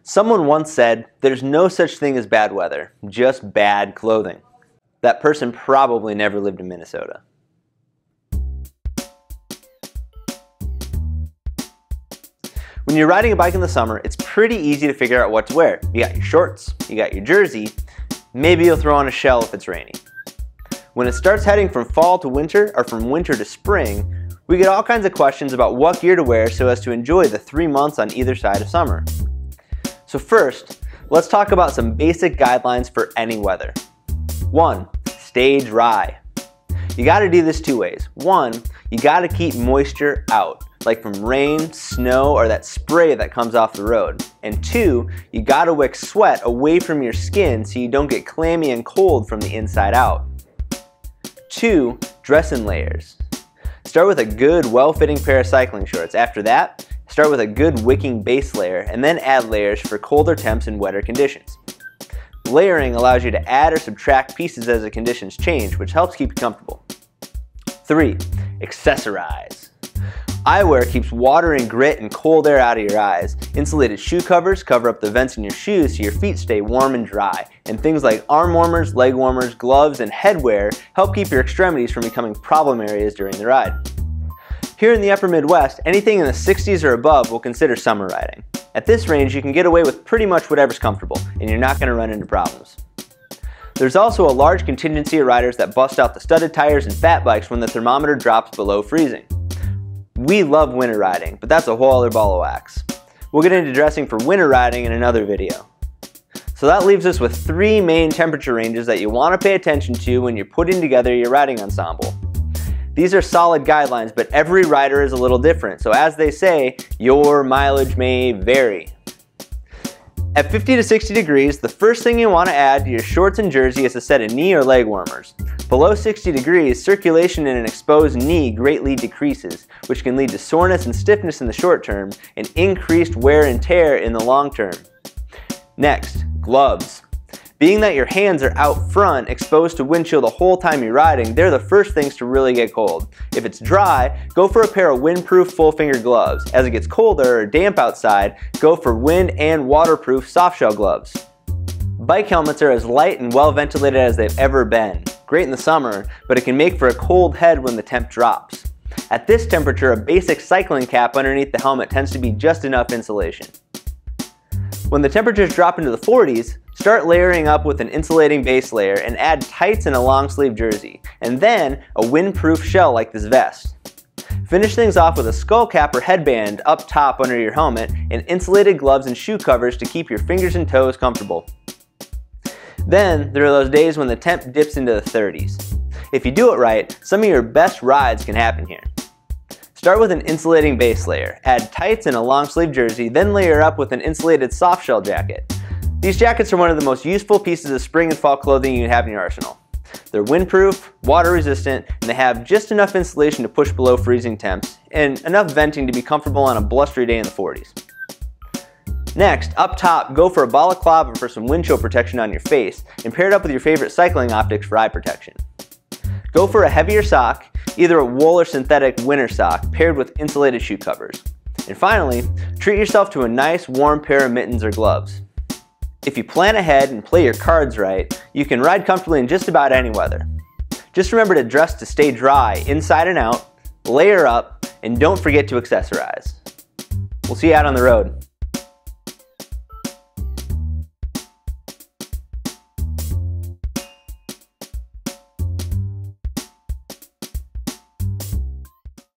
Someone once said, "There's no such thing as bad weather, just bad clothing." That person probably never lived in Minnesota. When you're riding a bike in the summer, it's pretty easy to figure out what to wear. You got your shorts, you got your jersey, maybe you'll throw on a shell if it's rainy. When it starts heading from fall to winter or from winter to spring, we get all kinds of questions about what gear to wear so as to enjoy the 3 months on either side of summer. So first, let's talk about some basic guidelines for any weather. 1. Stay dry. You gotta do this 2 ways. 1, you gotta keep moisture out, like from rain, snow, or that spray that comes off the road. And 2, you gotta wick sweat away from your skin so you don't get clammy and cold from the inside out. 2, dress in layers. Start with a good, well-fitting pair of cycling shorts. After that, start with a good wicking base layer and then add layers for colder temps and wetter conditions. Layering allows you to add or subtract pieces as the conditions change, which helps keep you comfortable. 3, accessorize. Eyewear keeps water and grit and cold air out of your eyes. Insulated shoe covers cover up the vents in your shoes so your feet stay warm and dry. And things like arm warmers, leg warmers, gloves, and headwear help keep your extremities from becoming problem areas during the ride. Here in the upper Midwest, anything in the 60s or above we'll consider summer riding. At this range, you can get away with pretty much whatever's comfortable, and you're not going to run into problems. There's also a large contingency of riders that bust out the studded tires and fat bikes when the thermometer drops below freezing. We love winter riding, but that's a whole other ball of wax. We'll get into dressing for winter riding in another video. So that leaves us with 3 main temperature ranges that you want to pay attention to when you're putting together your riding ensemble. These are solid guidelines, but every rider is a little different, so as they say, your mileage may vary. At 50 to 60 degrees, the first thing you want to add to your shorts and jersey is a set of knee or leg warmers. Below 60 degrees, circulation in an exposed knee greatly decreases, which can lead to soreness and stiffness in the short term and increased wear and tear in the long term. Next, gloves. Being that your hands are out front, exposed to wind chill the whole time you're riding, they're the first things to really get cold. If it's dry, go for a pair of windproof full finger gloves. As it gets colder or damp outside, go for wind and waterproof soft shell gloves. Bike helmets are as light and well ventilated as they've ever been. Great in the summer, but it can make for a cold head when the temp drops. At this temperature, a basic cycling cap underneath the helmet tends to be just enough insulation. When the temperatures drop into the 40s, start layering up with an insulating base layer and add tights and a long sleeve jersey, and then a windproof shell like this vest. Finish things off with a skull cap or headband up top under your helmet and insulated gloves and shoe covers to keep your fingers and toes comfortable. Then there are those days when the temp dips into the 30s. If you do it right, some of your best rides can happen here. Start with an insulating base layer, add tights and a long sleeve jersey, then layer up with an insulated soft shell jacket. These jackets are one of the most useful pieces of spring and fall clothing you have in your arsenal. They're windproof, water resistant, and they have just enough insulation to push below freezing temps, and enough venting to be comfortable on a blustery day in the 40s. Next, up top, go for a balaclava for some wind chill protection on your face, and pair it up with your favorite cycling optics for eye protection. Go for a heavier sock, either a wool or synthetic winter sock, paired with insulated shoe covers. And finally, treat yourself to a nice warm pair of mittens or gloves. If you plan ahead and play your cards right, you can ride comfortably in just about any weather. Just remember to dress to stay dry inside and out, layer up, and don't forget to accessorize. We'll see you out on the road.